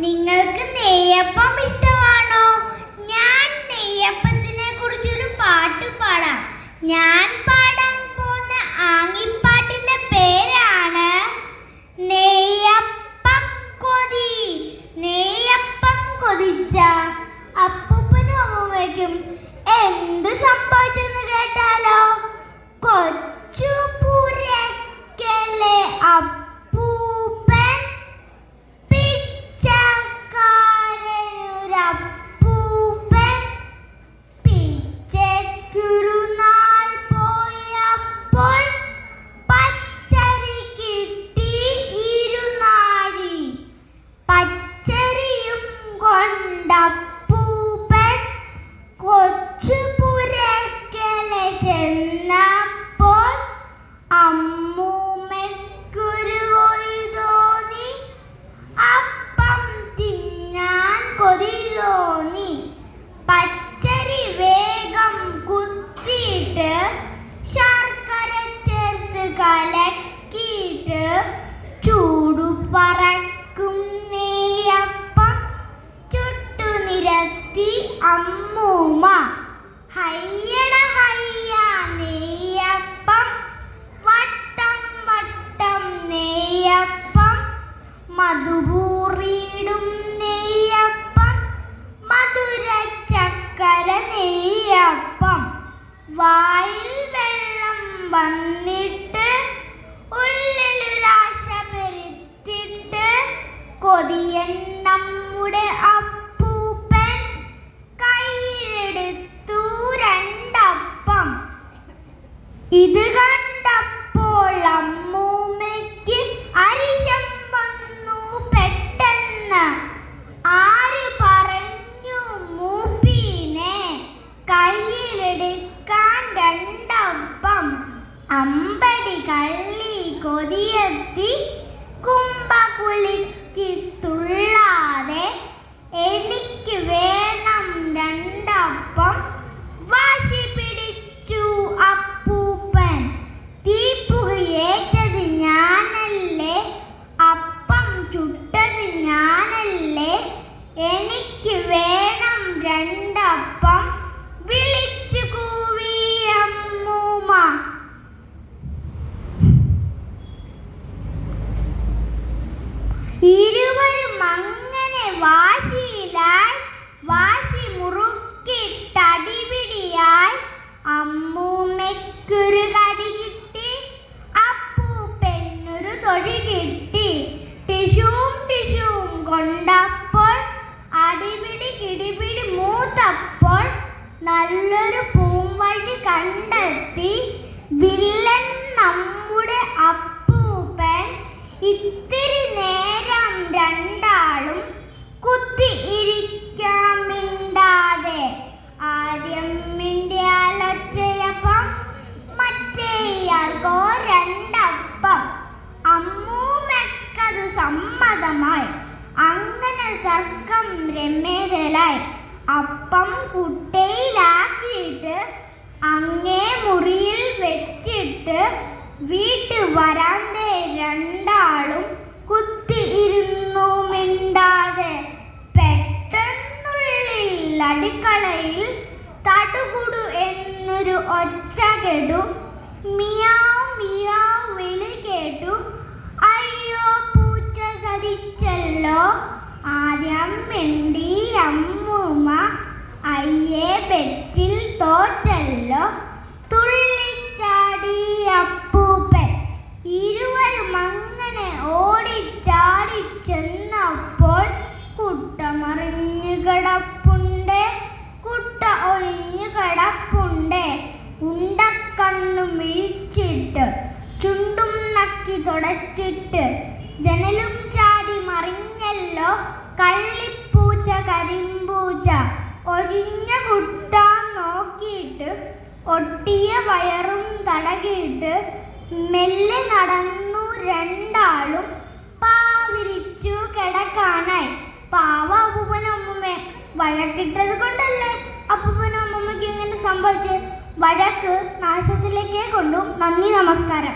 നിങ്ങൾക്ക് നെയ്യപ്പം ഇഷ്ടമാണോ? ഞാൻ നെയ്യപ്പത്തിനെ കുറിച്ചൊരു പാട്ട് പാടാം. ഞാൻ പാടാൻ പോകുന്ന ആങ്ങിപ്പാട്ടിന്റെ പേരാണ് നെയ്യപ്പക്കൊതി. നെയ്യപ്പം കൊതിച്ച അപ്പൂപ്പനും അമ്മൂമ്മയ്ക്കും എന്ത് സംഭവിച്ചെന്ന് കേട്ടാലോ? കൊച്ചു പുരക്കലെ അപ്പൂപ്പൻ പിച്ചക്കാരനൊരപ്പൂപ്പൻ പിച്ചയ്ക്കൊരു നാൾ പോയപ്പോൾ പച്ചരി കിട്ടി ഇരുനാഴി. പച്ചരിയും കൊണ്ടപ്പൂപ്പൻ കൊച്ചു പുരക്കലെ ചെന്നപ്പോൾ അമ്മൂമ്മയ്ക്കൊരു കൊതി തോന്നി. അപ്പം തിന്നാൻ കൊതി തോന്നി. പച്ചരി വേഗം കുത്തിയിട്ട് ശർക്കര ചേർത്ത് കലക്കിയിട്ട് ചൂടു പറക്കും നെയ്യപ്പം ചുട്ടു നിരത്തി അമ്മൂമ്മ. ഹയ്യട ഹയ്യ നെയ്യപ്പം, വട്ടം വട്ടം നെയ്യപ്പം, മധുപൂറിയിടും നെയ്യപ്പം, മധുര ചക്കര നെയ്യപ്പം. വായിൽ വെള്ളം വന്നിട്ട് ഉള്ളിലൊരാശ പെരുത്തിട്ട് കൊതിയൻ നമ്മുടെ അപ്പൂപ്പൻ കയ്യിലെടുത്തു രണ്ടപ്പം. ഇത് കണ്ടപ്പോൾ അമ്മൂമ്മയ്ക്ക് അരിശം വന്നു പെട്ടെന്ന്. ആര് പറഞ്ഞു മൂപ്പീനെ കയ്യിലെടുക്കാൻ രണ്ടപ്പം? അമ്പടി കള്ളി കൊതിയെത്തി കുമ്പകുലുക്കിത്തുള്ളാതെ എനിക്ക് വേണം രണ്ടപ്പം വാശി പിടിച്ചു അപ്പൂപ്പൻ. തീപ്പുകയേറ്റത് ഞാനല്ലേ, അപ്പം ചുട്ടത് ഞാനല്ലേ, എനിക്ക് വേണം രണ്ടപ്പം വിളിച്ചു കൂവി അമ്മൂമ്മ. ഇരുവരും അങ്ങനെ വാശിയിലായി, വാശി മുറുക്കിട്ടടിപിടിയായി. അമ്മൂമ്മയ്ക്കൊരു കടി കിട്ടി, അപ്പൂപ്പനൊരു തൊഴി കിട്ടി. ടിഷും ടിഷും കൊണ്ടപ്പോൾ അടിപിടി കിടിപിടി മൂത്തപ്പോൾ നല്ലൊരു പൂവഴി കണ്ടെത്തി വില്ലൻ നമ്മുടെ അപ്പൂപ്പൻ. ഇത്തിരി നേരം രണ്ടാളും കുത്തി ഇരിക്കാൻ മിണ്ടാതെ. ആദ്യം മിണ്ടിയാലൊറ്റയപ്പം, മറ്റേയാൾക്കോ രണ്ടപ്പം. അമ്മൂമ്മക്കത് സമ്മതമായി. അങ്ങനെ തർക്കം രമ്യതലായി. അപ്പം കുട്ടയിലാക്കിയിട്ട് അങ്ങേ മുറിയിൽ വെച്ചിട്ട് വീട്ടു വരാന്തേ രണ്ടാളും കുത്തി ഇരുന്നു മിണ്ടാതെ. പെട്ടെന്നുള്ളിൽ അടുക്കളയിൽ തടുകുടു എന്നൊരു ഒച്ച കേട്ടു. മിയാവ് മിയാവ് വിളി കേട്ടു. അയ്യോ, പൂച്ച ചതിച്ചല്ലോ. ആദ്യം മിണ്ടി അമ്മൂമ്മ. അയ്യേ, ബെറ്റിൽ തോറ്റല്ലോ. തുള്ളിച്ചാടി അപ്പൂപ്പൻ. ഇരുവരും അങ്ങനെ ഓടിച്ചാടി ചെന്നപ്പോൾ കുട്ട മറിഞ്ഞു കിടപ്പുണ്ട്, കുട്ട ഒഴിഞ്ഞു കിടപ്പുണ്ട്. ഉണ്ടക്കണ്ണു മിഴിച്ചിട്ട് ചുണ്ടും നക്കി തുടച്ചിട്ട് ജനലും ചാടി മറിഞ്ഞല്ലോ കള്ളിപ്പൂച്ച കരിമ്പൂച്ച. ഒഴിഞ്ഞ കുട്ടാൻ നോക്കിയിട്ട് ഒട്ടിയ വയറും തടകിയിട്ട് മെല്ലെ നടന്നു രണ്ടാളും പാവിരിച്ചു കിടക്കാനായി. പാവ അപ്പൂപ്പനും അമ്മൂമ്മ. വഴക്കിട്ടത് കൊണ്ടല്ലേ അപ്പൂപ്പനും അമ്മൂമ്മയ്ക്ക് ഇങ്ങനെ സംഭവിച്ച്. വഴക്ക് നാശത്തിലേക്കേ കൊണ്ടു. നന്ദി, നമസ്കാരം.